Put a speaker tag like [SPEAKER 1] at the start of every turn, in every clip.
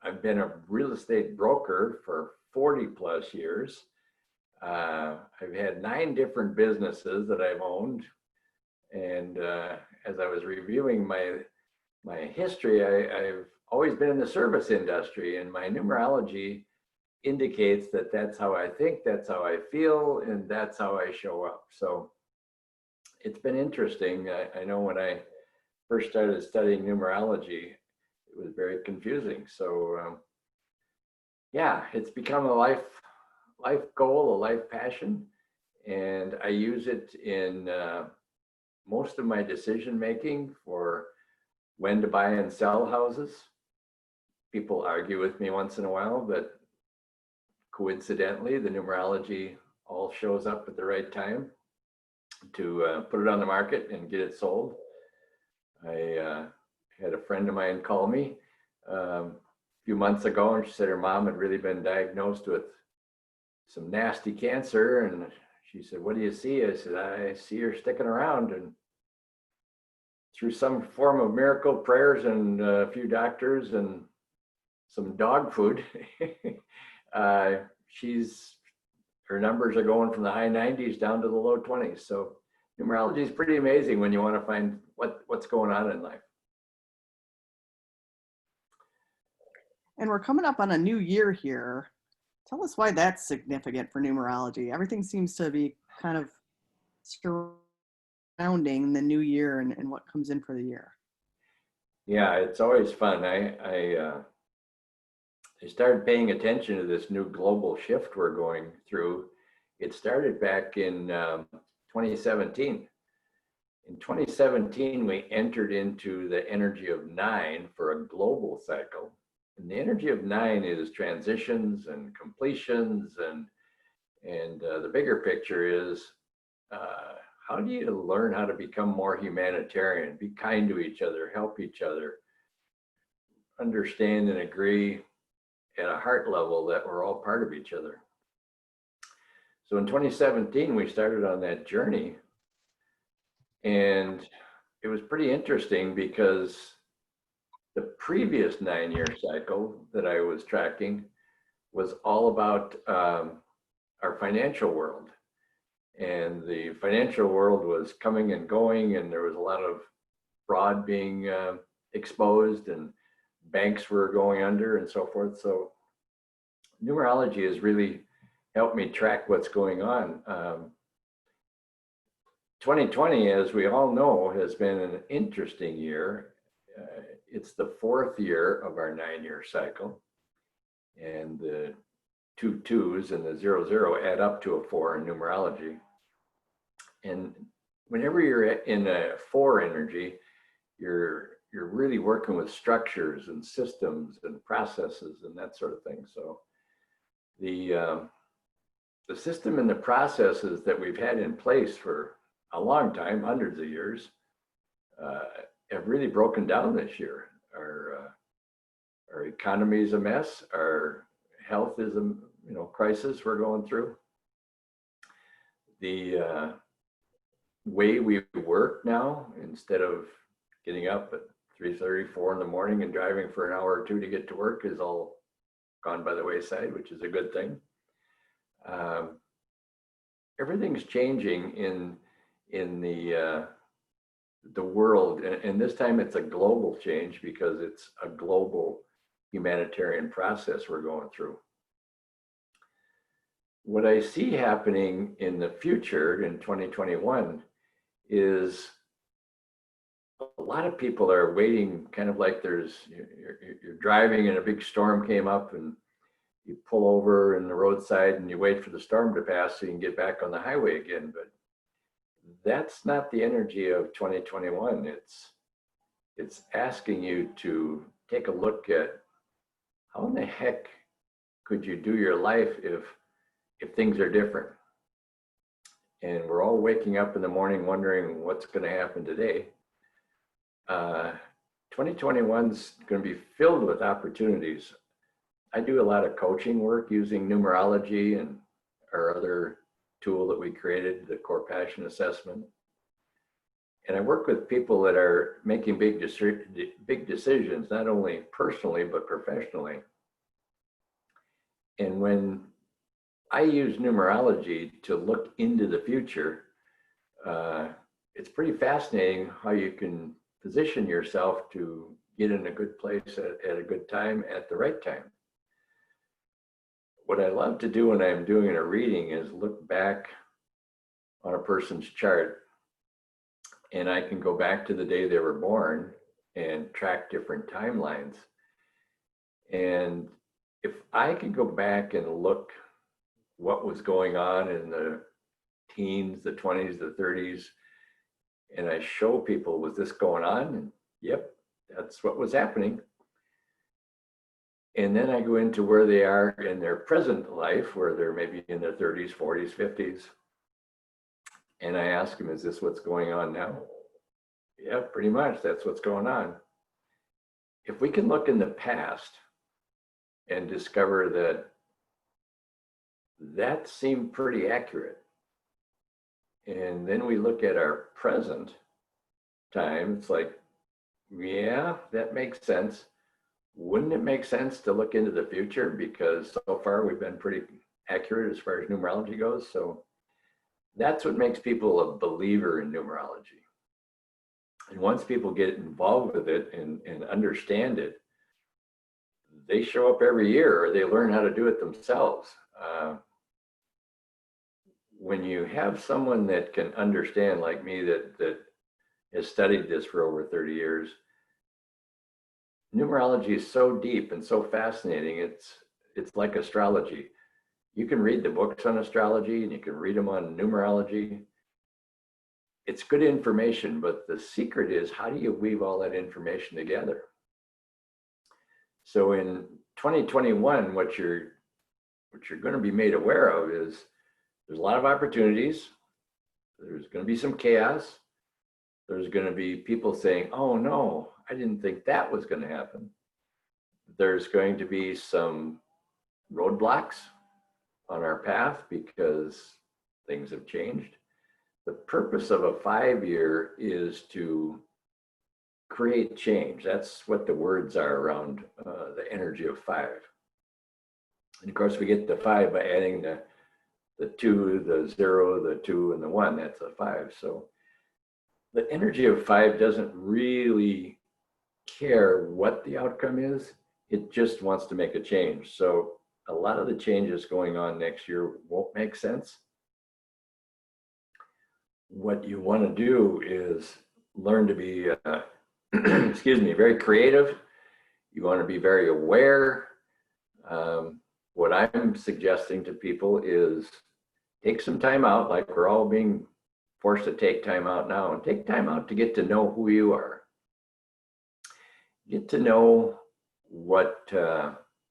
[SPEAKER 1] I've been a real estate broker for 40 plus years. I've had 9 different businesses that I've owned. And as I was reviewing my history, I've always been in the service industry, and my numerology indicates that that's how I think, that's how I feel, and that's how I show up. So it's been interesting. I know when I first started studying numerology, it was very confusing. So yeah, it's become a life goal, a life passion, and I use it in most of my decision making for when to buy and sell houses. People argue with me once in a while, but coincidentally, the numerology all shows up at the right time to put it on the market and get it sold. I had a friend of mine call me a few months ago, and she said her mom had really been diagnosed with some nasty cancer. And she said, "What do you see?" I said, "I see her sticking around." And through some form of miracle, prayers and a few doctors and some dog food, her numbers are going from the high 90s down to the low 20s. So numerology is pretty amazing when you want to find what's going on in life.
[SPEAKER 2] And we're coming up on a new year here. Tell us why that's significant for numerology. Everything seems to be kind of surrounding the new year and what comes in for the year.
[SPEAKER 1] Yeah, it's always fun. I started paying attention to this new global shift we're going through. It started back in 2017. In 2017, we entered into the energy of 9 for a global cycle. And the energy of 9 is transitions and completions, and the bigger picture is how do you learn how to become more humanitarian, be kind to each other, help each other, understand and agree at a heart level that we're all part of each other. So in 2017, we started on that journey, and it was pretty interesting because the previous 9-year cycle that I was tracking was all about our financial world. And the financial world was coming and going, and there was a lot of fraud being exposed, and banks were going under and so forth. So numerology has really helped me track what's going on. 2020, as we all know, has been an interesting year. It's the 4th year of our 9-year cycle, and the 2 2s and the 0 0 add up to a 4 in numerology. And whenever you're in a 4 energy, you're really working with structures and systems and processes and that sort of thing. So the system and the processes that we've had in place for a long time, hundreds of years, have really broken down this year. Our economy is a mess. Our health is a crisis we're going through. The way we work now, instead of getting up at 3:30, 4 in the morning and driving for an hour or 2 to get to work, is all gone by the wayside, which is a good thing. Everything's changing in the world, and this time it's a global change because it's a global humanitarian process we're going through. What I see happening in the future in 2021 is a lot of people are waiting, kind of like you're driving and a big storm came up, and you pull over in the roadside and you wait for the storm to pass so you can get back on the highway again. But that's not the energy of 2021. It's asking you to take a look at how in the heck could you do your life if things are different. And we're all waking up in the morning wondering what's going to happen today. 2021 is going to be filled with opportunities. I do a lot of coaching work using numerology and our other tool that we created, the Core Passion Assessment. And I work with people that are making big decisions, not only personally, but professionally. And when I use numerology to look into the future, it's pretty fascinating how you can position yourself to get in a good place at a good time at the right time. What I love to do when I'm doing a reading is look back on a person's chart, and I can go back to the day they were born and track different timelines. And if I can go back and look what was going on in the teens, the 20s, the 30s, and I show people, was this going on? And yep, that's what was happening. And then I go into where they are in their present life, where they're maybe in their 30s, 40s, 50s. And I ask them, is this what's going on now? Yeah, pretty much. That's what's going on. If we can look in the past and discover that that seemed pretty accurate, and then we look at our present time, it's like, yeah, that makes sense. Wouldn't it make sense to look into the future? Because so far we've been pretty accurate as far as numerology goes. So that's what makes people a believer in numerology. And once people get involved with it and understand it, they show up every year, or they learn how to do it themselves. When you have someone that can understand, like me, that has studied this for over 30 years, numerology is so deep and so fascinating. It's like astrology. You can read the books on astrology and you can read them on numerology. It's good information, but the secret is, how do you weave all that information together? So in 2021, what you're going to be made aware of is there's a lot of opportunities. There's going to be some chaos. There's going to be people saying, oh no, I didn't think that was going to happen. There's going to be some roadblocks on our path because things have changed. The purpose of a 5-year is to create change. That's what the words are around the energy of 5. And of course, we get the 5 by adding the 2, the 0, the 2, and the 1. That's a 5. So the energy of 5 doesn't really care what the outcome is. It just wants to make a change. So a lot of the changes going on next year won't make sense. What you want to do is learn to be, excuse me, very creative. You want to be very aware. What I'm suggesting to people is take some time out, like we're all being forced to take time out now, and take time out to get to know who you are. Get to know what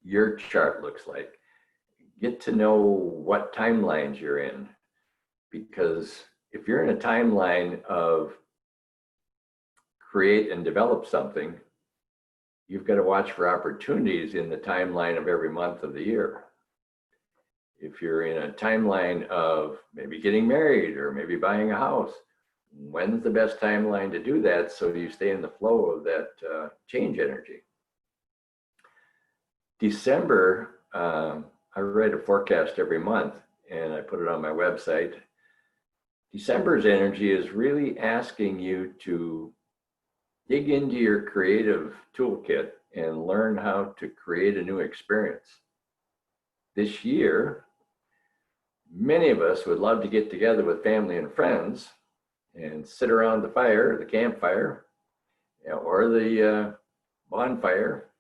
[SPEAKER 1] your chart looks like. Get to know what timelines you're in. Because if you're in a timeline of create and develop something, you've got to watch for opportunities in the timeline of every month of the year. If you're in a timeline of maybe getting married or maybe buying a house, when's the best timeline to do that so you stay in the flow of that change energy? December, I write a forecast every month and I put it on my website. December's energy is really asking you to dig into your creative toolkit and learn how to create a new experience. This year, many of us would love to get together with family and friends and sit around the fire, the campfire, or the bonfire,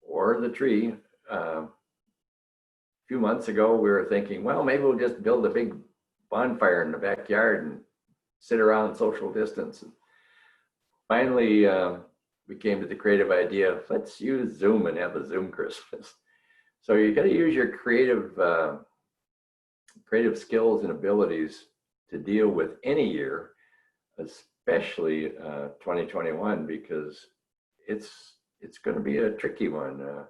[SPEAKER 1] or the tree. A few months ago, we were thinking, well, maybe we'll just build a big bonfire in the backyard and sit around social distance. And finally, we came to the creative idea, let's use Zoom and have a Zoom Christmas. So you got to use your creative skills and abilities to deal with any year, especially 2021, because it's going to be a tricky one.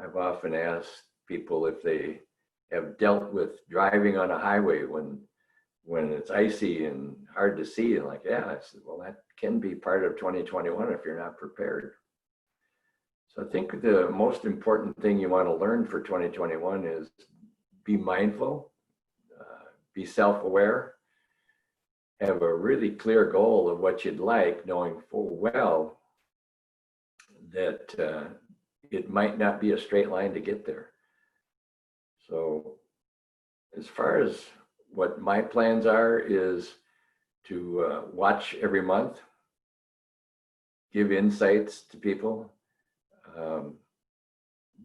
[SPEAKER 1] I've often asked people if they have dealt with driving on a highway when when it's icy and hard to see. And like, yeah, I said, well, that can be part of 2021 if you're not prepared. So I think the most important thing you want to learn for 2021 is be mindful, be self-aware, have a really clear goal of what you'd like, knowing full well that it might not be a straight line to get there. So as far as what my plans are is to watch every month, give insights to people,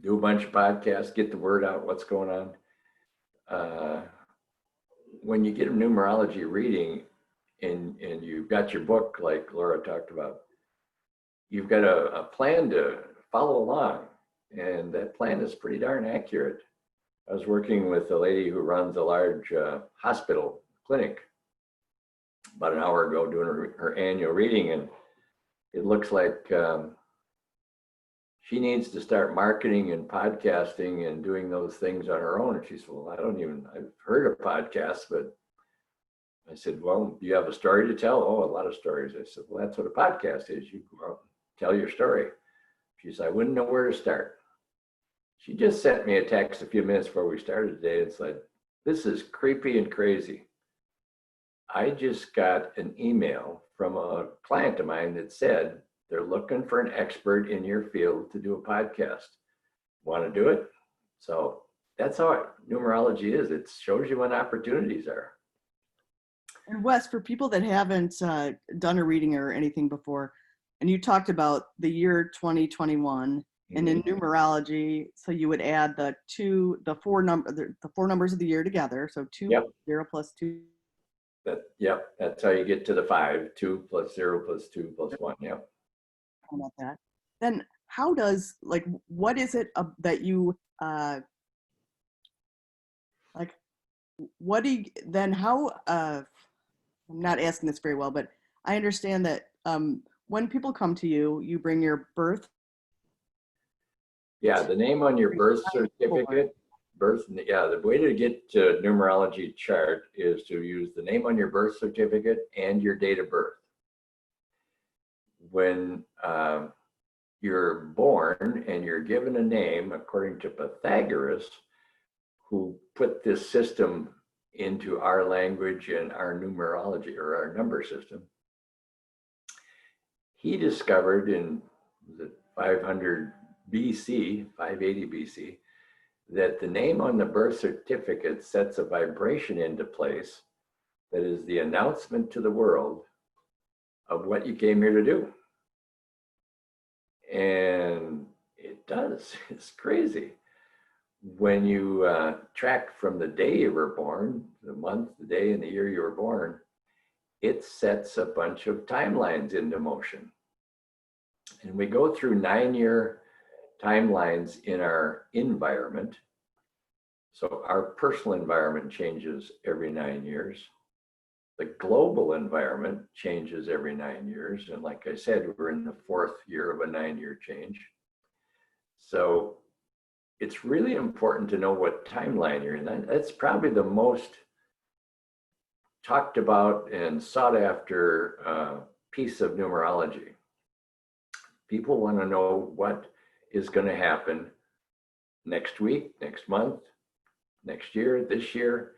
[SPEAKER 1] do a bunch of podcasts, get the word out, what's going on. When you get a numerology reading and you've got your book, like Laura talked about, you've got a plan to follow along. And that plan is pretty darn accurate. I was working with a lady who runs a large hospital clinic about an hour ago doing her annual reading, and it looks like she needs to start marketing and podcasting and doing those things on her own. And she said, well, I've heard of podcasts, but I said, well, do you have a story to tell? Oh, a lot of stories. I said, well, that's what a podcast is. You go out and tell your story. She said, I wouldn't know where to start. She just sent me a text a few minutes before we started today and said, this is creepy and crazy. I just got an email from a client of mine that said they're looking for an expert in your field to do a podcast. Want to do it? So that's how numerology is. It shows you when opportunities are.
[SPEAKER 2] And Wes, for people that haven't done a reading or anything before, and you talked about the year 2021, and in numerology, so you would add the four numbers of the year together. So 2
[SPEAKER 1] Yep.
[SPEAKER 2] 0 plus 2.
[SPEAKER 1] Yep, that's how you get to the 5. 2 plus 0 plus 2 plus 1. Yep.
[SPEAKER 2] About that. Then how does, like, what is it that you like? What do you then? How? I'm not asking this very well, but I understand that when people come to you, you bring your birth.
[SPEAKER 1] Yeah, the name on your birth certificate, the way to get to numerology chart is to use the name on your birth certificate and your date of birth. When you're born and you're given a name, according to Pythagoras, who put this system into our language and our numerology, or our number system, he discovered in the 500 BC, 580 BC, that the name on the birth certificate sets a vibration into place that is the announcement to the world of what you came here to do. And it does. It's crazy. When you track from the day you were born, the month, the day, and the year you were born, it sets a bunch of timelines into motion. And we go through 9-year timelines in our environment. So our personal environment changes every 9 years. The global environment changes every 9 years. And like I said, we're in the 4th year of a 9-year change. So it's really important to know what timeline you're in. That's probably the most talked about and sought after piece of numerology. People want to know what is going to happen next week, next month, next year, this year.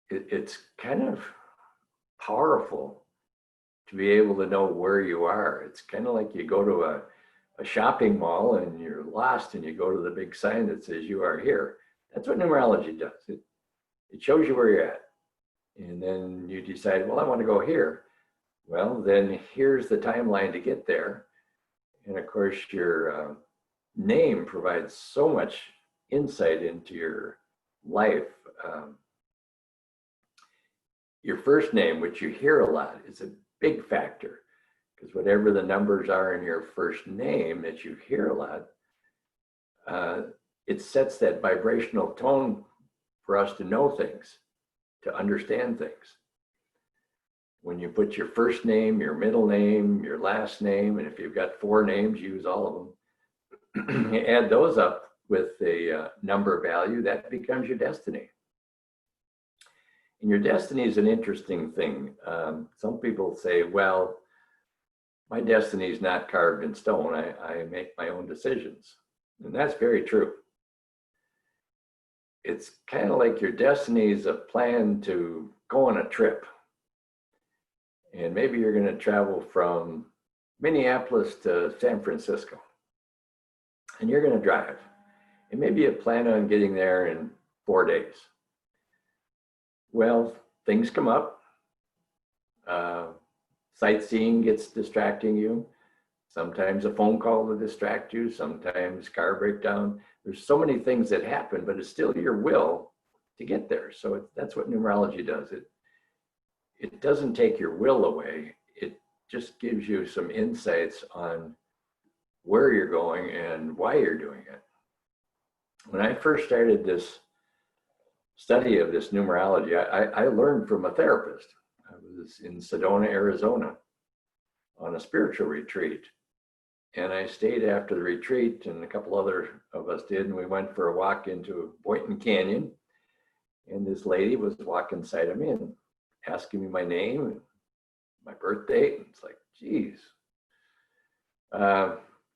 [SPEAKER 1] It's kind of powerful to be able to know where you are. It's kind of like you go to a shopping mall and you're lost and you go to the big sign that says you are here. That's what numerology does. It shows you where you're at. And then you decide, well, I want to go here. Well, then here's the timeline to get there. And of course, your name provides so much insight into your life. Your first name, which you hear a lot, is a big factor, because whatever the numbers are in your first name that you hear a lot, it sets that vibrational tone for us to know things, to understand things. When you put your first name, your middle name, your last name, and if you've got 4 names, use all of them. You add those up with a number value, that becomes your destiny. And your destiny is an interesting thing. Some people say, well, my destiny is not carved in stone. I make my own decisions. And that's very true. It's kind of like your destiny is a plan to go on a trip. And maybe you're going to travel from Minneapolis to San Francisco. And you're going to drive. And maybe you plan on getting there in 4 days. Well, things come up. Sightseeing gets distracting you. Sometimes a phone call will distract you. Sometimes car breakdown. There's so many things that happen, but it's still your will to get there. So that's what numerology does. It doesn't take your will away. It just gives you some insights on where you're going and why you're doing it. When I first started this study of this numerology, I learned from a therapist. I was in Sedona, Arizona on a spiritual retreat. And I stayed after the retreat, and a couple other of us did, and we went for a walk into Boynton Canyon. And this lady was walking beside me and asking me my name and my birth date. And it's like, geez,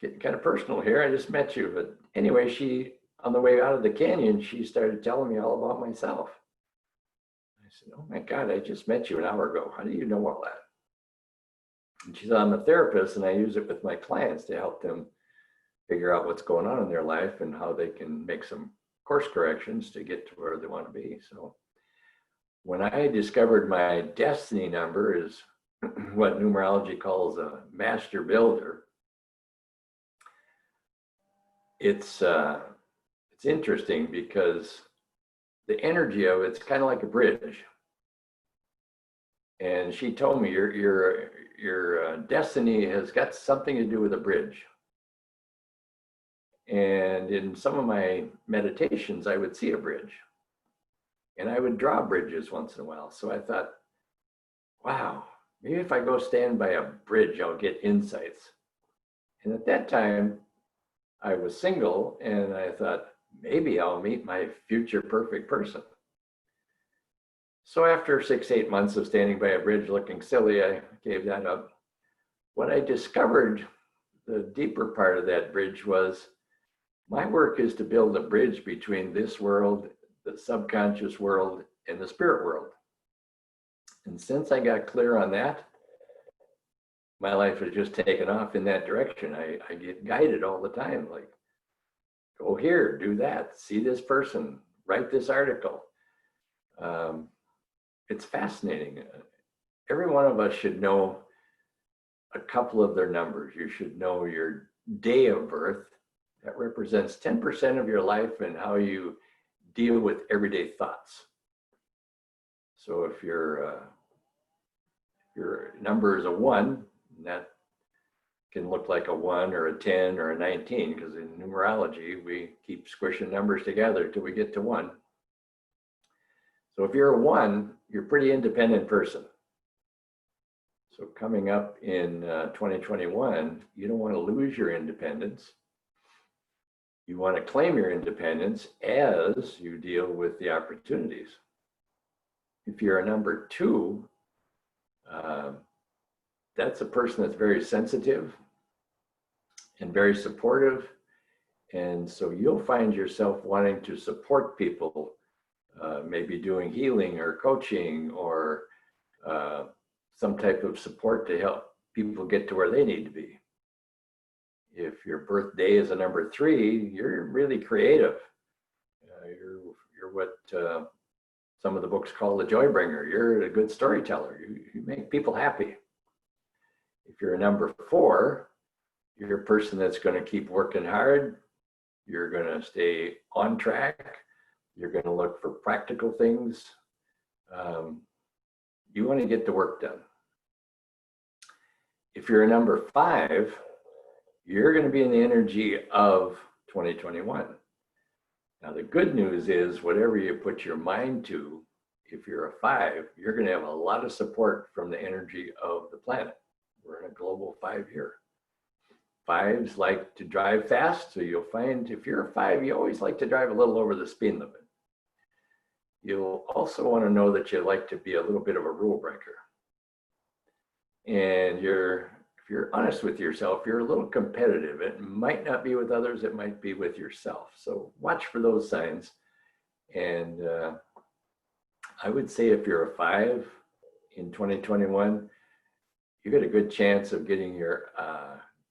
[SPEAKER 1] getting kind of personal here. I just met you. But anyway, on the way out of the canyon, she started telling me all about myself. I said, oh my God, I just met you an hour ago. How do you know all that? And she said, I'm a therapist and I use it with my clients to help them figure out what's going on in their life and how they can make some course corrections to get to where they want to be. So when I discovered my destiny number is what numerology calls a master builder, it's interesting because the energy of it's kind of like a bridge. And she told me your destiny has got something to do with a bridge. And in some of my meditations, I would see a bridge. And I would draw bridges once in a while. So I thought, wow, maybe if I go stand by a bridge, I'll get insights. And at that time, I was single and I thought, maybe I'll meet my future perfect person. So after 6-8 months of standing by a bridge looking silly, I gave that up. What I discovered, the deeper part of that bridge was, my work is to build a bridge between this world, the subconscious world, and the spirit world. And since I got clear on that, my life has just taken off in that direction. I get guided all the time, like, go here, do that, see this person, write this article. It's fascinating. Every one of us should know a couple of their numbers. You should know your day of birth. That represents 10% of your life and how you deal with everyday thoughts. So if your number is a 1, that can look like a 1 or a 10 or a 19, because in numerology, we keep squishing numbers together till we get to 1. So if you're a 1, you're a pretty independent person. So coming up in 2021, you don't want to lose your independence. You want to claim your independence as you deal with the opportunities. If you're a number 2, that's a person that's very sensitive and very supportive. And so you'll find yourself wanting to support people, maybe doing healing or coaching or some type of support to help people get to where they need to be. If your birthday is a number 3, you're really creative. You're what some of the books call the joy bringer. You're a good storyteller. You make people happy. If you're a number 4, you're a person that's going to keep working hard. You're going to stay on track. You're going to look for practical things. You want to get the work done. If you're a number 5, you're going to be in the energy of 2021. Now, the good news is whatever you put your mind to, if you're a 5, you're going to have a lot of support from the energy of the planet. We're in a global 5-year. 5s like to drive fast, so you'll find if you're a 5, you always like to drive a little over the speed limit. You'll also want to know that you like to be a little bit of a rule breaker. And if you're honest with yourself, you're a little competitive. It might not be with others, it might be with yourself. So watch for those signs. And I would say if you're a 5 in 2021, you got a good chance of getting your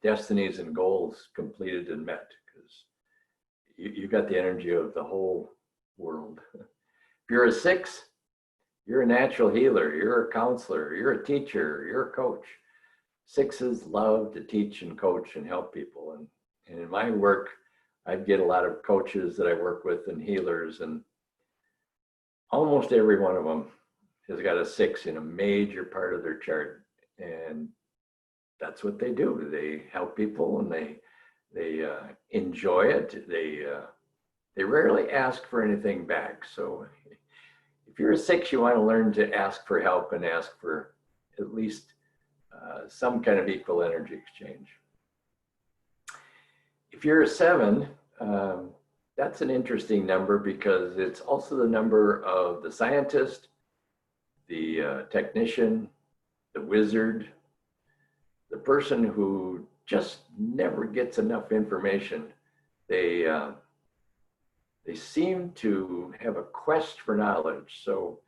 [SPEAKER 1] destinies and goals completed and met, because you got the energy of the whole world. If you're a 6, you're a natural healer, you're a counselor, you're a teacher, you're a coach. 6s love to teach and coach and help people. And in my work, I get a lot of coaches that I work with and healers, and almost every one of them has got a 6 in a major part of their chart. And that's what they do. They help people, and they enjoy it. They rarely ask for anything back. So if you're a 6, you want to learn to ask for help and ask for at least some kind of equal energy exchange. If you're a 7, that's an interesting number, because it's also the number of the scientist, the technician, the wizard, the person who just never gets enough information. They seem to have a quest for knowledge. So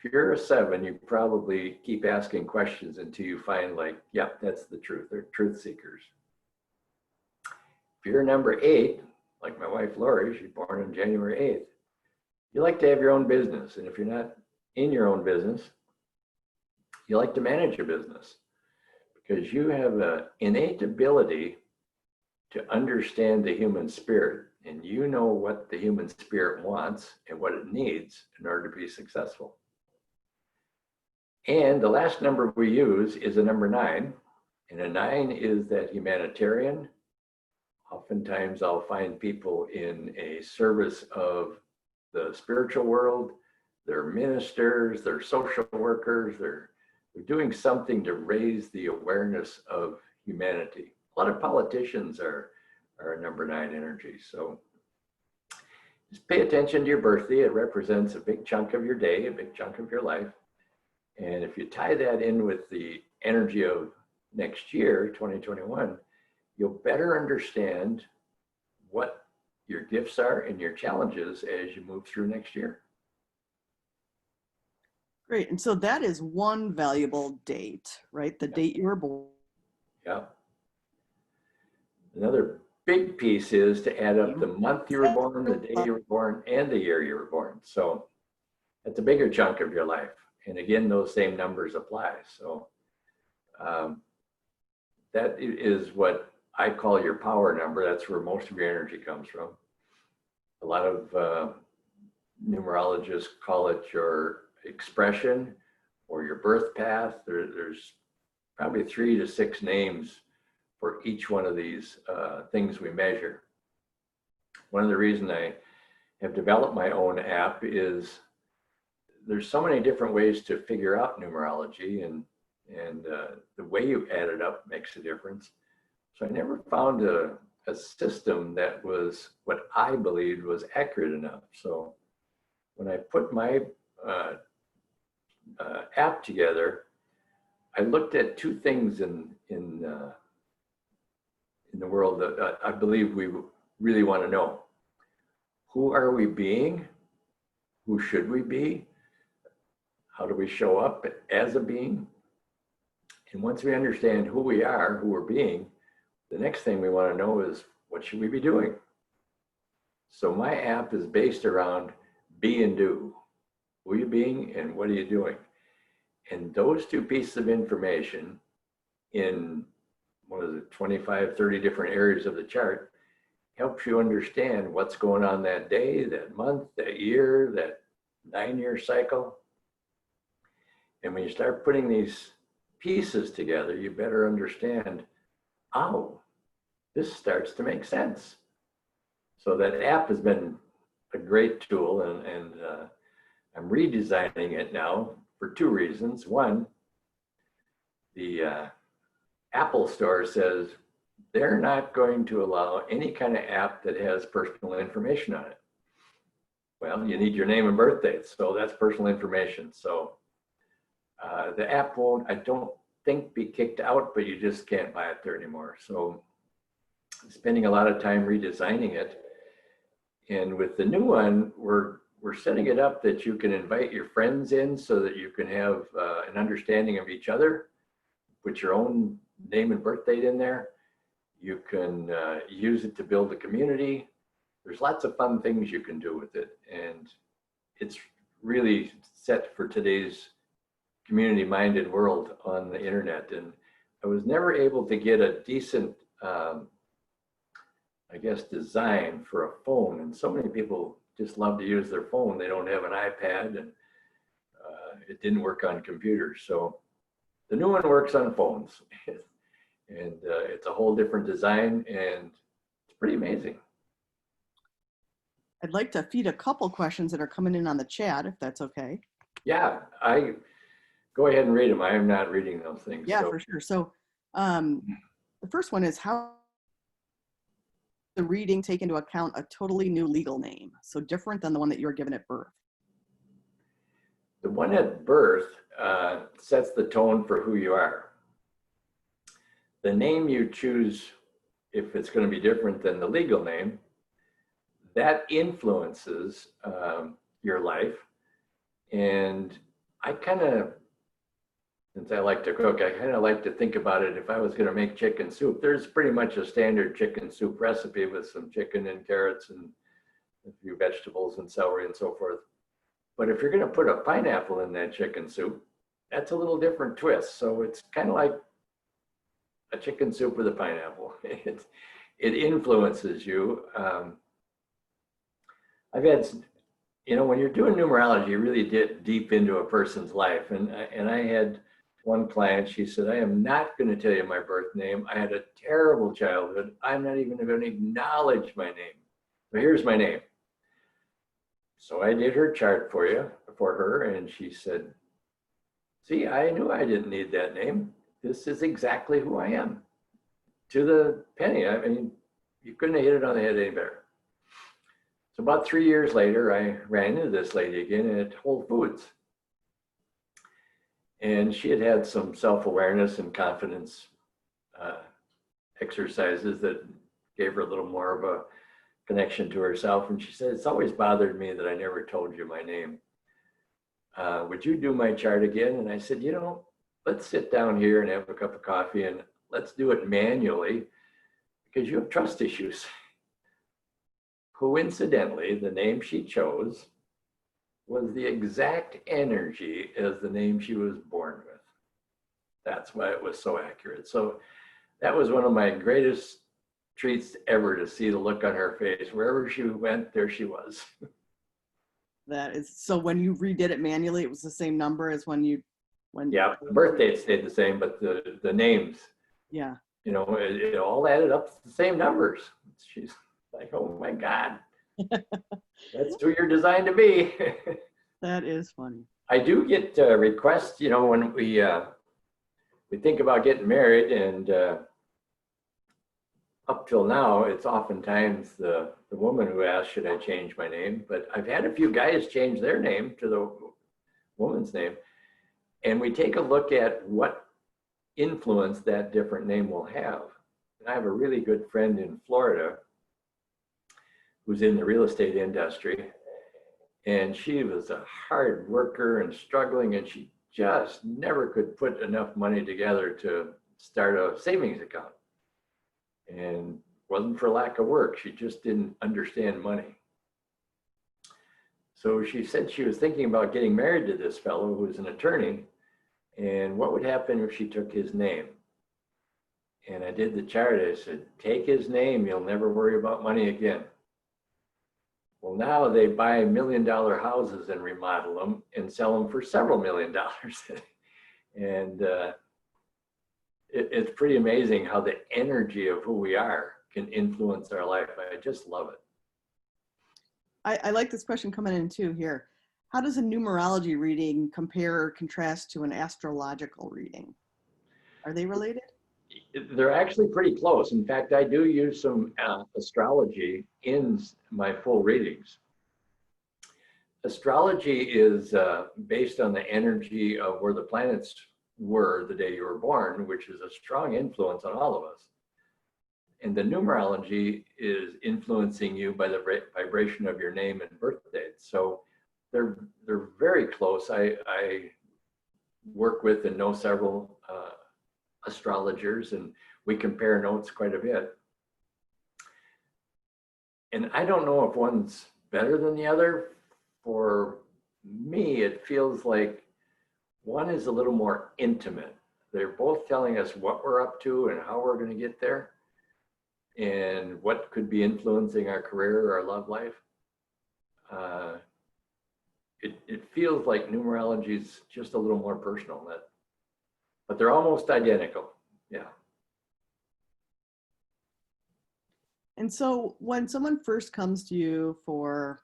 [SPEAKER 1] if you're a 7, you probably keep asking questions until you find, like, yeah, that's the truth. They're truth seekers. If you're number 8, like my wife Lori, she's born on January 8th, you like to have your own business. And if you're not in your own business, you like to manage a business, because you have an innate ability to understand the human spirit, and you know what the human spirit wants and what it needs in order to be successful. And the last number we use is a number 9, and a 9 is that humanitarian. Oftentimes I'll find people in a service of the spiritual world. They're ministers, they're social workers, they're doing something to raise the awareness of humanity. A lot of politicians are a number 9 energy. So just pay attention to your birthday. It represents a big chunk of your day, a big chunk of your life. And if you tie that in with the energy of next year, 2021, you'll better understand what your gifts are and your challenges as you move through next year.
[SPEAKER 2] Great. And so that is one valuable date, right? The date you were born.
[SPEAKER 1] Yeah. Another big piece is to add up the month you were born, the day you were born, and the year you were born. So that's a bigger chunk of your life. And again, those same numbers apply. So that is what I call your power number. That's where most of your energy comes from. A lot of numerologists call it your expression or your birth path. There's probably 3 to 6 names for each one of these things we measure. One of the reasons I have developed my own app is there's so many different ways to figure out numerology, and the way you add it up makes a difference. So I never found a system that was what I believed was accurate enough. So when I put my app together, I looked at 2 things in the world that I believe we really want to know. Who are we being? Who should we be? How do we show up as a being? And once we understand who we are, who we're being, the next thing we want to know is, what should we be doing? So my app is based around be and do. Who are you being and what are you doing? And those 2 pieces of information in, 25, 30 different areas of the chart helps you understand what's going on that day, that month, that year, that 9-year cycle. And when you start putting these pieces together, you better understand, oh, this starts to make sense. So that app has been a great tool, and I'm redesigning it now for 2 reasons. One, the Apple Store says they're not going to allow any kind of app that has personal information on it. Well, you need your name and birth date. So that's personal information. So the app won't, I don't think, be kicked out, but you just can't buy it there anymore. So spending a lot of time redesigning it. And with the new one, we're setting it up that you can invite your friends in so that you can have an understanding of each other. Put your own name and birth date in there. You can use it to build a community. There's lots of fun things you can do with it. And it's really set for today's community-minded world on the internet. And I was never able to get a decent, I guess, design for a phone. And so many people just love to use their phone. They don't have an iPad, and it didn't work on computers. So the new one works on phones. And it's a whole different design, and it's pretty amazing.
[SPEAKER 2] I'd like to feed a couple questions that are coming in on the chat, if that's okay.
[SPEAKER 1] Yeah, I go ahead and read them. I am not reading those things.
[SPEAKER 2] Yeah,
[SPEAKER 1] so.
[SPEAKER 2] for sure. So the first one is, how the reading take into account a totally new legal name, so different than the one that you were given at birth?
[SPEAKER 1] The one at birth sets the tone for who you are. The name you choose, if it's going to be different than the legal name, that influences your life. And I kind of, since I like to cook, I kind of like to think about it. If I was going to make chicken soup, there's pretty much a standard chicken soup recipe with some chicken and carrots and a few vegetables and celery and so forth. But if you're going to put a pineapple in that chicken soup, that's a little different twist. So it's kind of like a chicken soup with a pineapple. It influences you. I've had, when you're doing numerology, you really get deep into a person's life. And I had one client, she said, I am not going to tell you my birth name. I had a terrible childhood. I'm not even going to acknowledge my name. So here's my name. So I did her chart for her, and she said, see, I knew I didn't need that name. This is exactly who I am, to the penny. I mean, you couldn't have hit it on the head any better. So about 3 years later, I ran into this lady again at Whole Foods. And she had some self-awareness and confidence exercises that gave her a little more of a connection to herself. And she said, it's always bothered me that I never told you my name. Would you do my chart again? And I said, let's sit down here and have a cup of coffee, and let's do it manually, because you have trust issues. Coincidentally, the name she chose was the exact energy as the name she was born with. That's why it was so accurate. So that was one of my greatest treats ever, to see the look on her face. Wherever she went, there she was.
[SPEAKER 2] That is, so when you redid it manually, it was the same number as when
[SPEAKER 1] yeah, the birth date stayed the same, but the names,
[SPEAKER 2] yeah,
[SPEAKER 1] it all added up to the same numbers. She's like, oh my God, that's who you're designed to be.
[SPEAKER 2] That is funny.
[SPEAKER 1] I do get requests, when we think about getting married, and up till now, it's oftentimes the woman who asks, should I change my name? But I've had a few guys change their name to the woman's name. And we take a look at what influence that different name will have. And I have a really good friend in Florida who's in the real estate industry. And she was a hard worker and struggling, and she just never could put enough money together to start a savings account. And wasn't for lack of work, she just didn't understand money. So she said she was thinking about getting married to this fellow who was an attorney, and what would happen if she took his name. And I did the chart. I said, take his name, you'll never worry about money again. Well, now they buy $1 million houses and remodel them and sell them for several $1 million. And it's pretty amazing how the energy of who we are can influence our life. I just love it.
[SPEAKER 2] I like this question coming in too here. How does a numerology reading compare or contrast to an astrological reading? Are they related?
[SPEAKER 1] They're actually pretty close. In fact, I do use some astrology in my full readings. Astrology is based on the energy of where the planets were the day you were born, which is a strong influence on all of us. And the numerology is influencing you by the vibration of your name and birth date. So they're very close. I work with and know several astrologers, and we compare notes quite a bit. And I don't know if one's better than the other. For me, it feels like one is a little more intimate. They're both telling us what we're up to and how we're going to get there and what could be influencing our career or our love life. It feels like numerology is just a little more personal, but they're almost identical. Yeah.
[SPEAKER 2] And so when someone first comes to you for,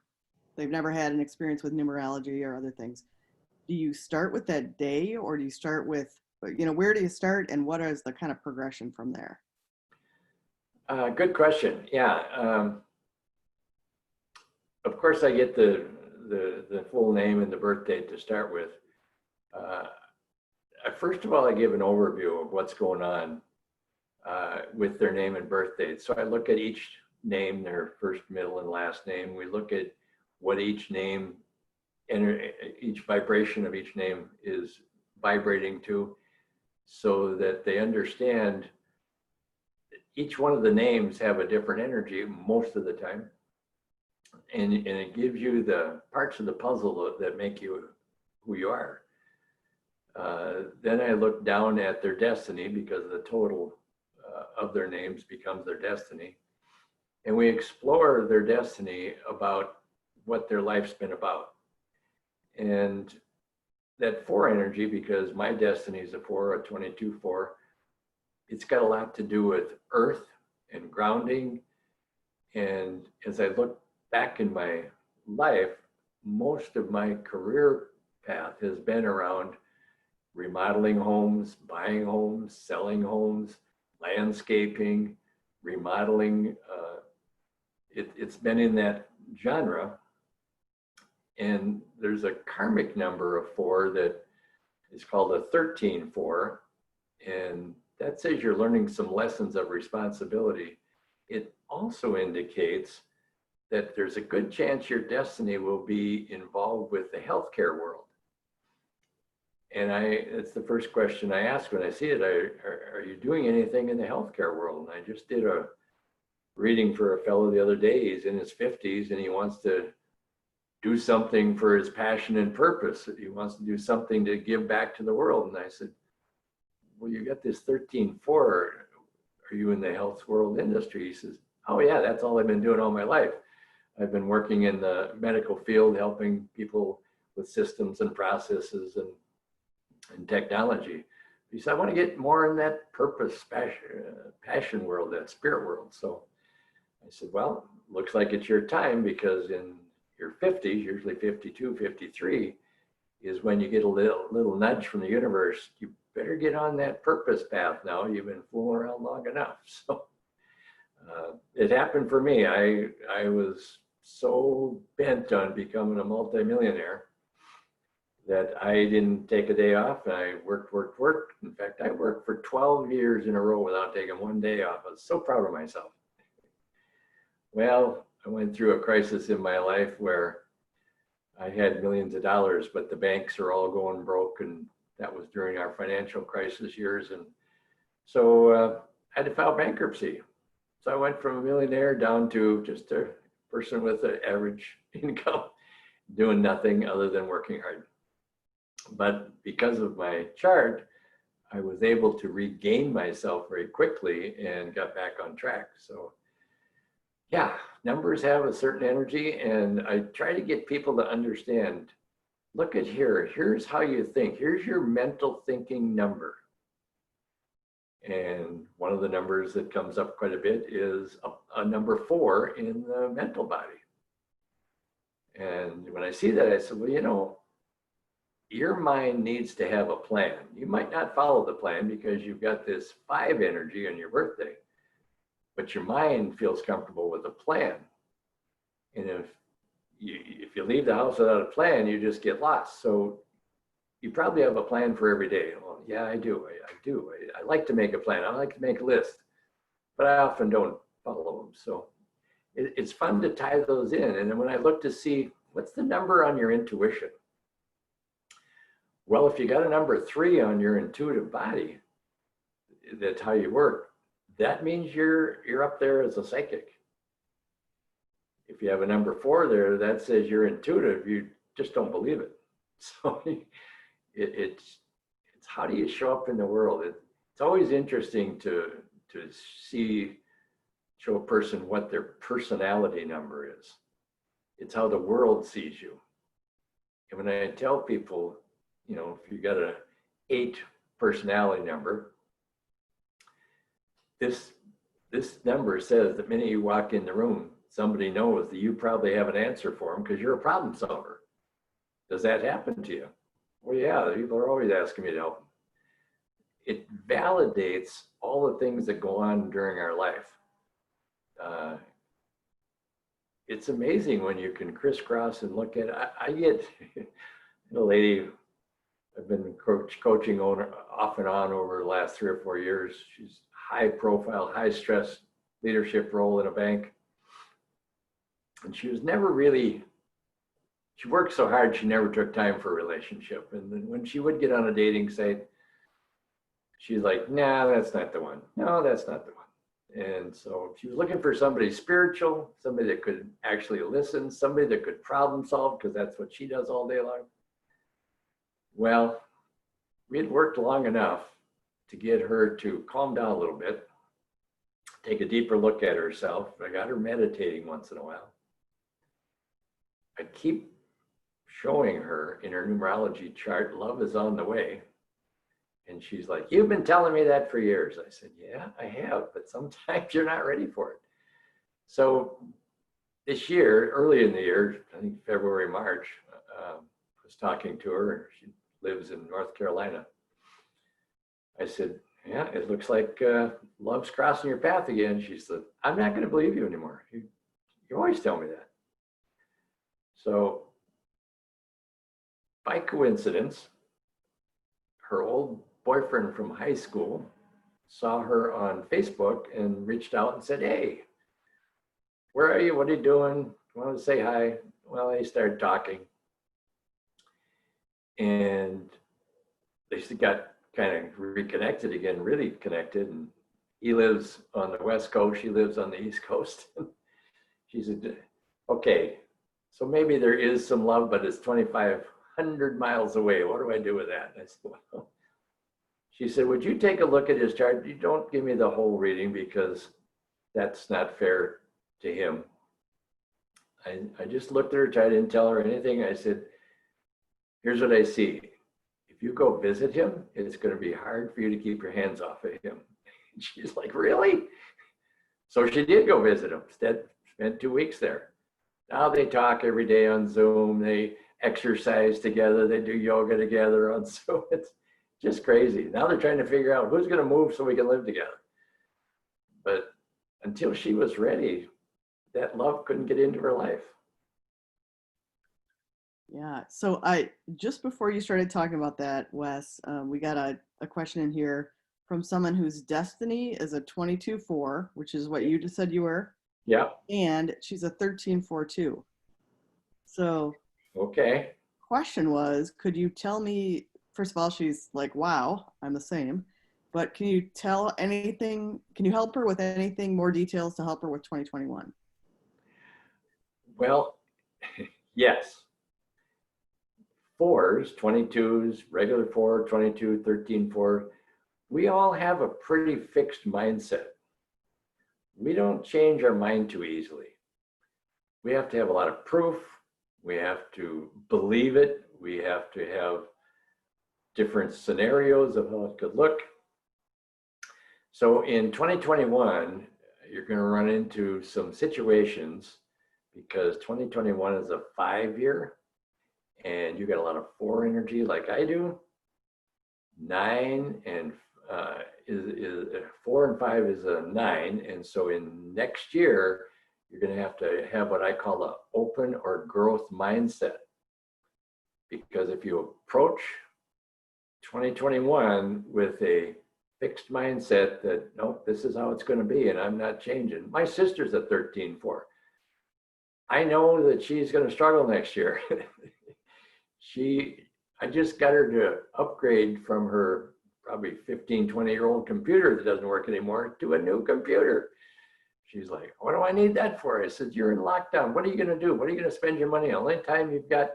[SPEAKER 2] they've never had an experience with numerology or other things, do you start with that day, or do you start with, where do you start, and what is the kind of progression from there?
[SPEAKER 1] Good question. Yeah. Of course, I get the full name and the birth date to start with. First of all, I give an overview of what's going on with their name and birth date. So I look at each name, their first, middle, and last name. We look at what each name, each vibration of each name is vibrating to, so that they understand each one of the names have a different energy most of the time. And it gives you the parts of the puzzle that make you who you are. Then I look down at their destiny, because the total of their names becomes their destiny. And we explore their destiny about what their life's been about. And that 4 energy, because my destiny is a 4, a 22-4, it's got a lot to do with earth and grounding. And as I look back in my life, most of my career path has been around remodeling homes, buying homes, selling homes, landscaping, remodeling. It's been in that genre. And there's a karmic number of 4 that is called a 13-4. And that says you're learning some lessons of responsibility. It also indicates that there's a good chance your destiny will be involved with the healthcare world. And it's the first question I ask when I see it. Are you doing anything in the healthcare world? And I just did a reading for a fellow the other day. He's in his 50s and he wants to do something for his passion and purpose. He wants to do something to give back to the world. And I said, well, you got this 13-4. Are you in the health world industry? He says, oh yeah, that's all I've been doing all my life. I've been working in the medical field, helping people with systems and processes and technology. He said, I want to get more in that purpose, passion world, that spirit world. So I said, well, looks like it's your time, because in your 50s, usually 52, 53, is when you get a little nudge from the universe. You better get on that purpose path now. You've been fooling around long enough. So it happened for me. I was so bent on becoming a multimillionaire that I didn't take a day off. I worked. In fact, I worked for 12 years in a row without taking one day off. I was so proud of myself. Well, I went through a crisis in my life where I had millions of dollars, but the banks are all going broke, and that was during our financial crisis years. And so I had to file bankruptcy. So I went from a millionaire down to just a person with an average income, doing nothing other than working hard. But because of my chart, I was able to regain myself very quickly and got back on track. So yeah, numbers have a certain energy, and I try to get people to understand, look at here's how you think. Here's your mental thinking number. And one of the numbers that comes up quite a bit is a number 4 in the mental body. And when I see that, I said, well, your mind needs to have a plan. You might not follow the plan because you've got this 5 energy on your birthday, but your mind feels comfortable with a plan. And if if you leave the house without a plan, you just get lost. So you probably have a plan for every day. Well, yeah, I do. I do. I like to make a plan. I like to make a list, but I often don't follow them. So it's fun to tie those in. And then when I look to see what's the number on your intuition, well, if you got a number 3 on your intuitive body, that's how you work. That means you're up there as a psychic. If you have a number 4 there, that says you're intuitive. You just don't believe it. So it's how do you show up in the world? It's always interesting to show a person what their personality number is. It's how the world sees you. And when I tell people, if you got an 8 personality number, this number says that the minute you walk in the room, somebody knows that you probably have an answer for them because you're a problem solver. Does that happen to you? Well, yeah, people are always asking me to help them. It validates all the things that go on during our life. It's amazing when you can crisscross and look at it. I get a lady I've been coaching off and on over the last 3 or 4 years. She's high profile, high stress leadership role in a bank. And she was never really, she worked so hard, she never took time for a relationship. And then when she would get on a dating site, she's like, nah, that's not the one. No, that's not the one. And so she was looking for somebody spiritual, somebody that could actually listen, somebody that could problem solve, because that's what she does all day long. Well, we had worked long enough to get her to calm down a little bit, take a deeper look at herself. I got her meditating once in a while. I keep showing her in her numerology chart, love is on the way. And she's like, you've been telling me that for years. I said, yeah, I have, but sometimes you're not ready for it. So this year, early in the year, I think February, March, I was talking to her, and she lives in North Carolina. I said, yeah, it looks like love's crossing your path again. She said, I'm not going to believe you anymore. You always tell me that. So by coincidence, her old boyfriend from high school saw her on Facebook and reached out and said, hey, where are you? What are you doing? Want to say hi? Well, they started talking. And they got kind of reconnected again, really connected. And he lives on the West Coast. She lives on the East Coast. She said, okay, so maybe there is some love, but it's 2,500 miles away. What do I do with that? And I said, well, she said, would you take a look at his chart? You don't give me the whole reading because that's not fair to him. I just looked at her chart, I didn't tell her anything. I said, here's what I see. If you go visit him, it's going to be hard for you to keep your hands off of him. And she's like, really? So she did go visit him. Spent 2 weeks there. Now they talk every day on Zoom. They exercise together. They do yoga together on Zoom. It's just crazy. Now they're trying to figure out who's going to move so we can live together. But until she was ready, that love couldn't get into her life.
[SPEAKER 2] Yeah. So just before you started talking about that, Wes, we got a question in here from someone whose destiny is a 22-4, which is what you just said you were.
[SPEAKER 1] Yeah.
[SPEAKER 2] And she's a 13-4 too. So.
[SPEAKER 1] Okay.
[SPEAKER 2] Question was, could you tell me, first of all, she's like, wow, I'm the same. But can you tell anything, can you help her with anything, more details to help her with 2021?
[SPEAKER 1] Well, yes. 4s, 22s, regular 4, 22, 13, 4, we all have a pretty fixed mindset. We don't change our mind too easily. We have to have a lot of proof. We have to believe it. We have to have different scenarios of how it could look. So in 2021, you're going to run into some situations because 2021 is a 5-year and you got a lot of 4 energy like I do. 9 and 4 and 5 is a 9. And so in next year, you're going to have what I call an open or growth mindset. Because if you approach 2021 with a fixed mindset that, nope, this is how it's going to be and I'm not changing. My sister's a 13-4. I know that she's going to struggle next year. I just got her to upgrade from her probably 15, 20-year-old computer that doesn't work anymore to a new computer. She's like, what do I need that for? I said, you're in lockdown. What are you going to do? What are you going to spend your money on? The only time you've got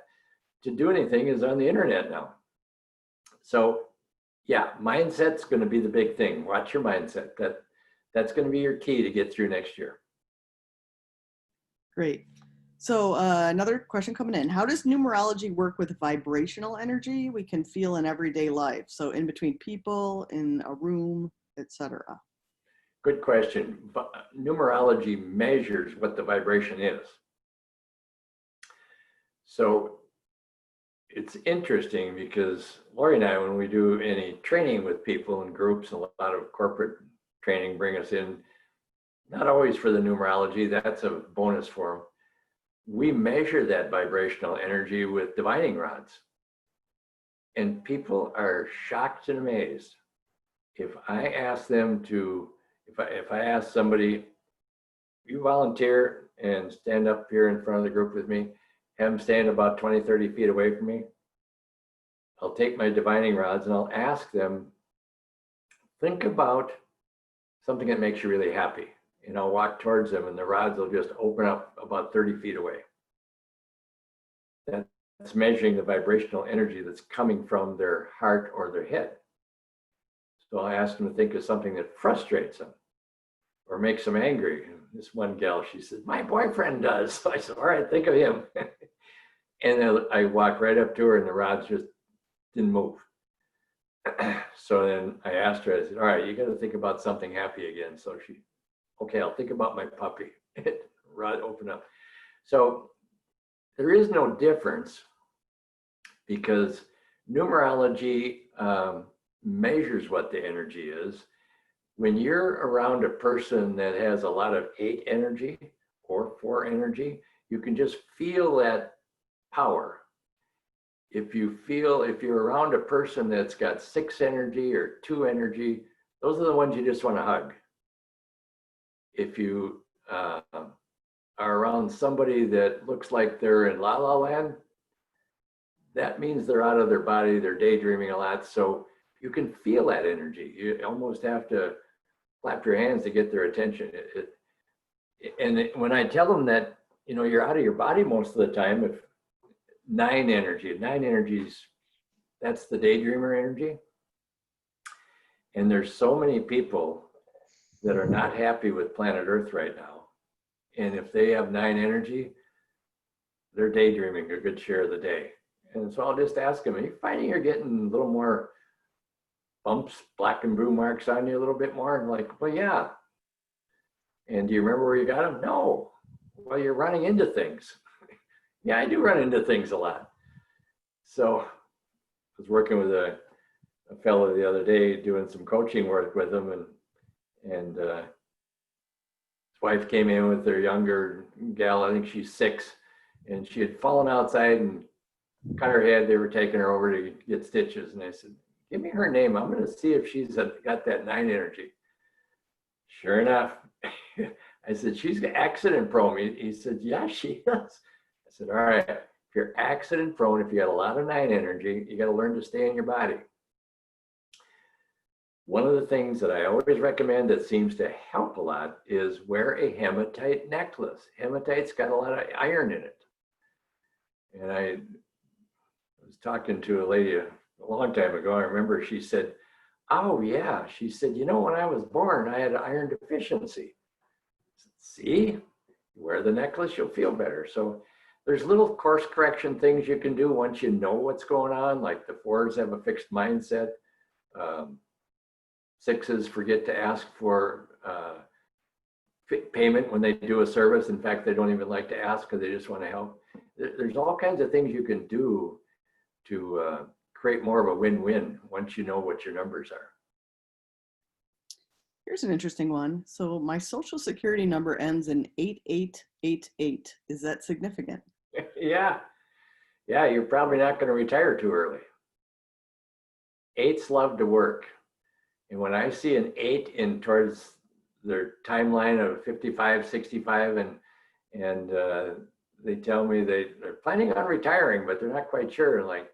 [SPEAKER 1] to do anything is on the internet now. So yeah, mindset's going to be the big thing. Watch your mindset. That's going to be your key to get through next year.
[SPEAKER 2] Great. So another question coming in. How does numerology work with vibrational energy we can feel in everyday life? So in between people, in a room, etc.
[SPEAKER 1] Good question. Numerology measures what the vibration is. So it's interesting because Lori and I, when we do any training with people in groups, a lot of corporate training bring us in, not always for the numerology, that's a bonus for them. We measure that vibrational energy with divining rods. And people are shocked and amazed. If I ask them to, if I ask somebody, you volunteer and stand up here in front of the group with me, have them stand about 20, 30 feet away from me, I'll take my divining rods and I'll ask them, think about something that makes you really happy. And I'll walk towards them and the rods will just open up about 30 feet away. That's measuring the vibrational energy that's coming from their heart or their head. So I ask them to think of something that frustrates them or makes them angry. And this one gal, she said, my boyfriend does. So I said, all right, think of him. And then I walked right up to her and the rods just didn't move. So then I asked her, I said, all right, you got to think about something happy again. So she, okay, I'll think about my puppy. Rod opened up. So there is no difference because numerology measures what the energy is. When you're around a person that has a lot of 8 energy or 4 energy, you can just feel that power. If you're around a person that's got 6 energy or 2 energy, those are the ones you just want to hug. If you are around somebody that looks like they're in la la land, that means they're out of their body, they're daydreaming a lot. So you can feel that energy. You almost have to clap your hands to get their attention. When I tell them that, you're out of your body most of the time, if 9 energies, that's the daydreamer energy. And there's so many people that are not happy with planet Earth right now. And if they have 9 energy, they're daydreaming a good share of the day. And so I'll just ask them, are you finding you're getting a little more bumps, black and blue marks on you a little bit more? And like, well, yeah. And do you remember where you got them? No. Well, you're running into things. Yeah, I do run into things a lot. So I was working with a fellow the other day doing some coaching work with him, and his wife came in with their younger gal, I think she's 6, and she had fallen outside and cut her head. They were taking her over to get stitches. And I said, give me her name. I'm going to see if she's got that 9 energy. Sure enough, I said, she's accident prone. He said, yeah, she is. I said, all right, if you're accident prone, if you got a lot of 9 energy, you got to learn to stay in your body. One of the things that I always recommend that seems to help a lot is wear a hematite necklace. Hematite's got a lot of iron in it. And I was talking to a lady a long time ago. I remember she said, oh yeah, she said, when I was born, I had an iron deficiency. I said, see, wear the necklace, you'll feel better. So there's little course correction things you can do once you know what's going on, like the 4s have a fixed mindset. 6s forget to ask for payment when they do a service. In fact, they don't even like to ask because they just want to help. There's all kinds of things you can do to create more of a win-win once you know what your numbers are.
[SPEAKER 2] Here's an interesting one. So my social security number ends in 8888. Is that significant?
[SPEAKER 1] Yeah. Yeah, you're probably not going to retire too early. Eights love to work. And when I see an eight in towards their timeline of 55, 65, and they tell me they're planning on retiring, but they're not quite sure. Like,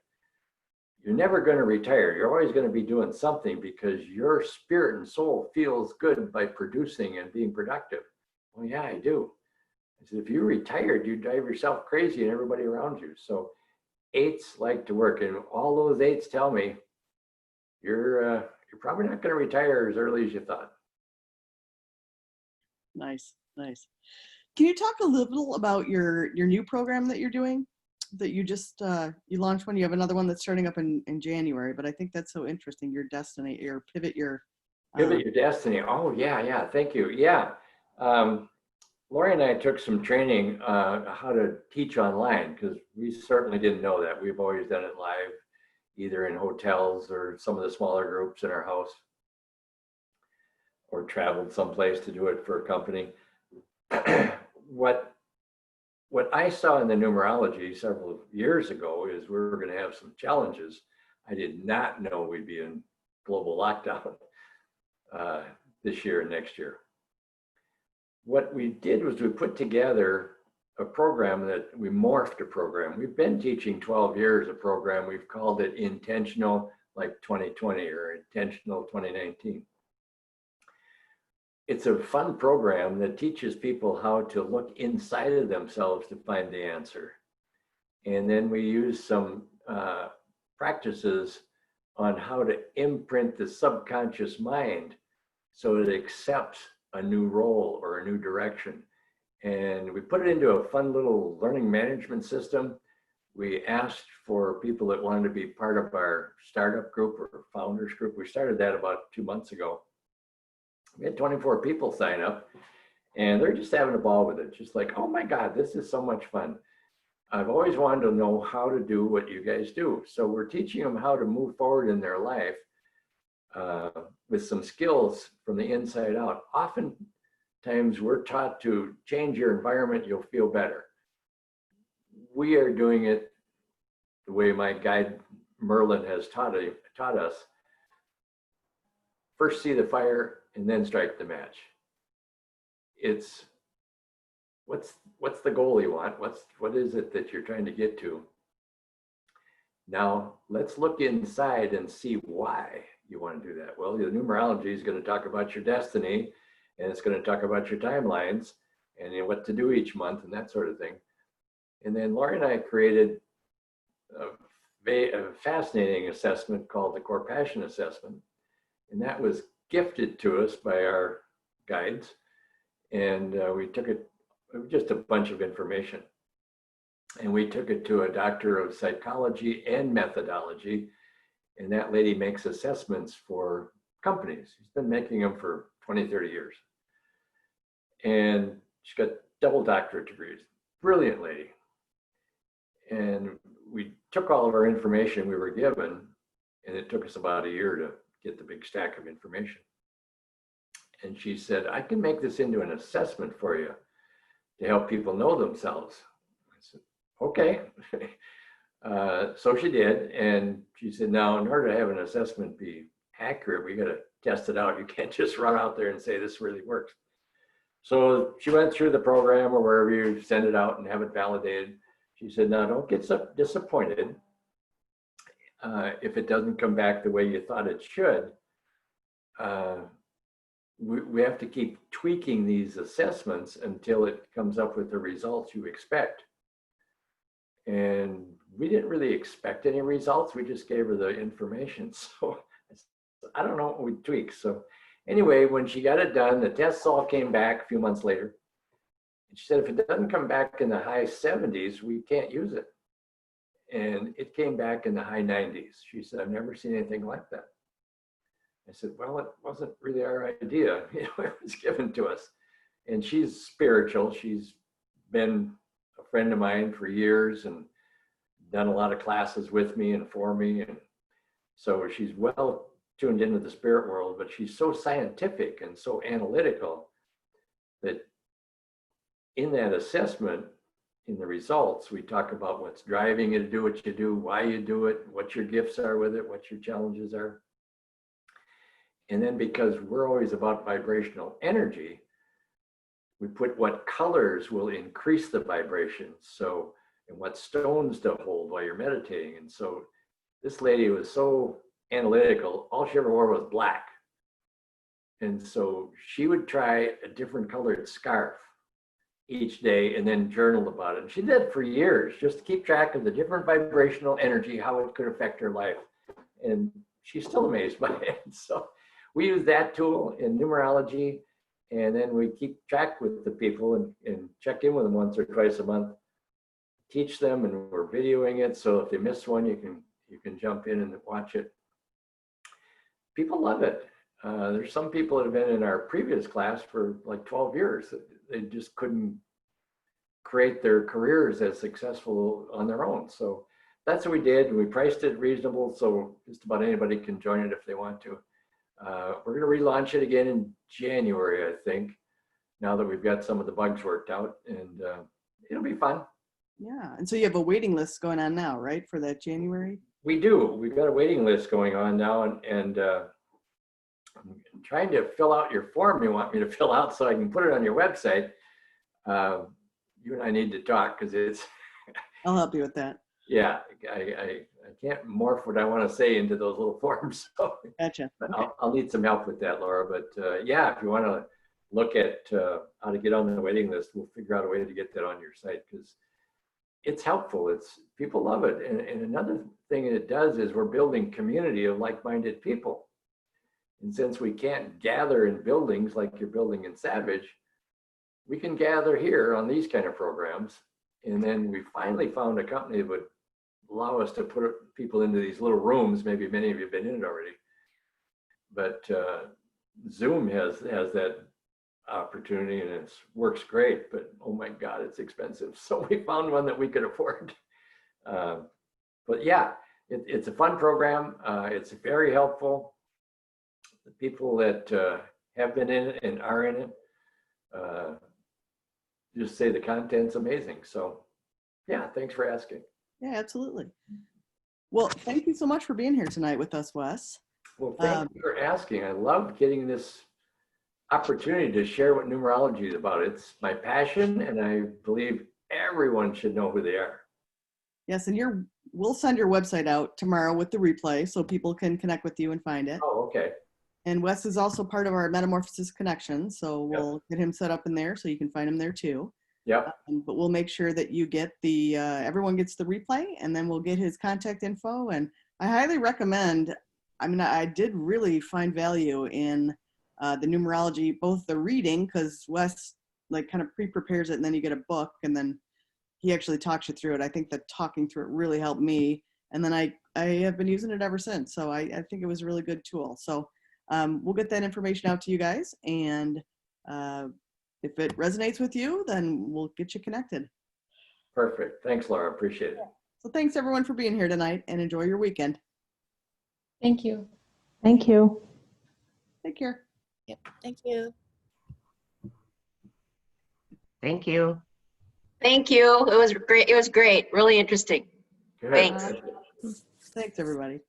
[SPEAKER 1] you're never going to retire. You're always going to be doing something because your spirit and soul feels good by producing and being productive. Well, yeah, I do. I said, if you retired, you drive yourself crazy and everybody around you. So eights like to work, and all those eights tell me you're probably not going to retire as early as you thought.
[SPEAKER 2] Nice, nice. Can you talk a little about your new program that you're doing? That you just you launched one. You have another one that's starting up in January, but I think that's so interesting. Your destiny, your pivot, your
[SPEAKER 1] Pivot your destiny. Oh yeah. Thank you. Yeah. Lori and I took some training how to teach online because we certainly didn't know that. We've always done it live, either in hotels or some of the smaller groups in our house, or traveled someplace to do it for a company. What I saw in the numerology several years ago is we were going to have some challenges. I did not know we'd be in global lockdown this year and next year. What we did was we put together a program that we morphed a program. We've been teaching 12 years a program. We've called it Intentional like 2020 or Intentional 2019. It's a fun program that teaches people how to look inside of themselves to find the answer. And then we use some practices on how to imprint the subconscious mind so it accepts a new role or a new direction. And we put it into a fun little learning management system. We asked for people that wanted to be part of our startup group or founders group. We started that about 2 months ago. We had 24 people sign up, and they're just having a ball with it. Just like, oh my God, this is so much fun. I've always wanted to know how to do what you guys do. So we're teaching them how to move forward in their life with some skills from the inside out. Oftentimes we're taught to change your environment, you'll feel better. We are doing it the way my guide Merlin has taught us. First see the fire and then strike the match. It's what's the goal you want? What is it that you're trying to get to? Now let's look inside and see why you want to do that. Well, the numerology is going to talk about your destiny, and it's going to talk about your timelines and what to do each month and that sort of thing. And then Lori and I created a fascinating assessment called the Core Passion Assessment, and that was gifted to us by our guides. And we took it, just a bunch of information, and we took it to a doctor of psychology and methodology, and that lady makes assessments for companies. She's been making them for 20, 30 years. And she's got double doctorate degrees. Brilliant lady. And we took all of our information we were given, and it took us about a year to get the big stack of information. And she said, I can make this into an assessment for you to help people know themselves. I said, okay. So she did. And she said, now, in order to have an assessment be accurate, we got to test it out. You can't just run out there and say this really works. So she went through the program or wherever you send it out and have it validated. She said, now don't get so disappointed if it doesn't come back the way you thought it should. We have to keep tweaking these assessments until it comes up with the results you expect. And we didn't really expect any results. We just gave her the information. So I don't know what we tweaked. So anyway, when she got it done, the tests all came back a few months later. And she said, if it doesn't come back in the high 70s, we can't use it. And it came back in the high 90s. She said, I've never seen anything like that. I said, well, it wasn't really our idea. It was given to us. And she's spiritual. She's been a friend of mine for years and done a lot of classes with me and for me. And so she's well tuned into the spirit world, but she's so scientific and so analytical that in that assessment, in the results, we talk about what's driving you to do what you do, why you do it, what your gifts are with it, what your challenges are. And then because we're always about vibrational energy, we put what colors will increase the vibration. So, and what stones to hold while you're meditating. And so this lady was so analytical, all she ever wore was black. And so she would try a different colored scarf each day and then journal about it. And she did for years, just to keep track of the different vibrational energy, how it could affect her life. And she's still amazed by it. So we use that tool in numerology, and then we keep track with the people and check in with them once or twice a month, teach them, and we're videoing it. So if they miss one, you can jump in and watch it. People love it. There's some people that have been in our previous class for like 12 years. They just couldn't create their careers as successful on their own. So that's what we did. And we priced it reasonable, so just about anybody can join it if they want to. We're going to relaunch it again in January, I think, now that we've got some of the bugs worked out, and it'll be fun.
[SPEAKER 2] Yeah. And so you have a waiting list going on now, right, for that January?
[SPEAKER 1] We do. We've got a waiting list going on now, and I'm trying to fill out your form you want me to fill out so I can put it on your website. You and I need to talk because it's.
[SPEAKER 2] I'll help you with that.
[SPEAKER 1] Yeah, I can't morph what I want to say into those little forms. So
[SPEAKER 2] Gotcha.
[SPEAKER 1] Okay. I'll need some help with that, Laura. But yeah, if you want to look at how to get on the waiting list, we'll figure out a way to get that on your site because it's helpful. People love it. And another thing it does is we're building community of like-minded people. And since we can't gather in buildings like you're building in Savage, we can gather here on these kind of programs. And then we finally found a company that would allow us to put people into these little rooms. Maybe many of you have been in it already. But Zoom has that opportunity, and it works great. But oh my God, it's expensive. So we found one that we could afford. But yeah, it's a fun program. It's very helpful. The people that have been in it and are in it just say the content's amazing. So yeah, thanks for asking.
[SPEAKER 2] Yeah, absolutely. Well, thank you so much for being here tonight with us, Wes.
[SPEAKER 1] Well, thank you for asking. I love getting this opportunity to share what numerology is about. It's my passion, and I believe everyone should know who they are.
[SPEAKER 2] Yes, and we'll send your website out tomorrow with the replay so people can connect with you and find it.
[SPEAKER 1] Oh, okay.
[SPEAKER 2] And Wes is also part of our Metamorphosis Connection, so we'll get him set up in there so you can find him there too.
[SPEAKER 1] Yep.
[SPEAKER 2] But we'll make sure that you get everyone gets the replay, and then we'll get his contact info. And I highly recommend, I did really find value in the numerology, both the reading, because Wes kind of pre-prepares it, and then you get a book, and then he actually talks you through it. I think that talking through it really helped me. And then I have been using it ever since. So I think it was a really good tool. So we'll get that information out to you guys. And if it resonates with you, then we'll get you connected.
[SPEAKER 1] Perfect. Thanks, Laura. Appreciate it.
[SPEAKER 2] So thanks everyone for being here tonight, and enjoy your weekend.
[SPEAKER 3] Thank you.
[SPEAKER 4] Thank you.
[SPEAKER 2] Take care.
[SPEAKER 5] Yep. Thank you.
[SPEAKER 6] Thank you.
[SPEAKER 5] Thank you. It was great. It was great. Really interesting.
[SPEAKER 1] Good.
[SPEAKER 5] Thanks.
[SPEAKER 2] Thanks everybody.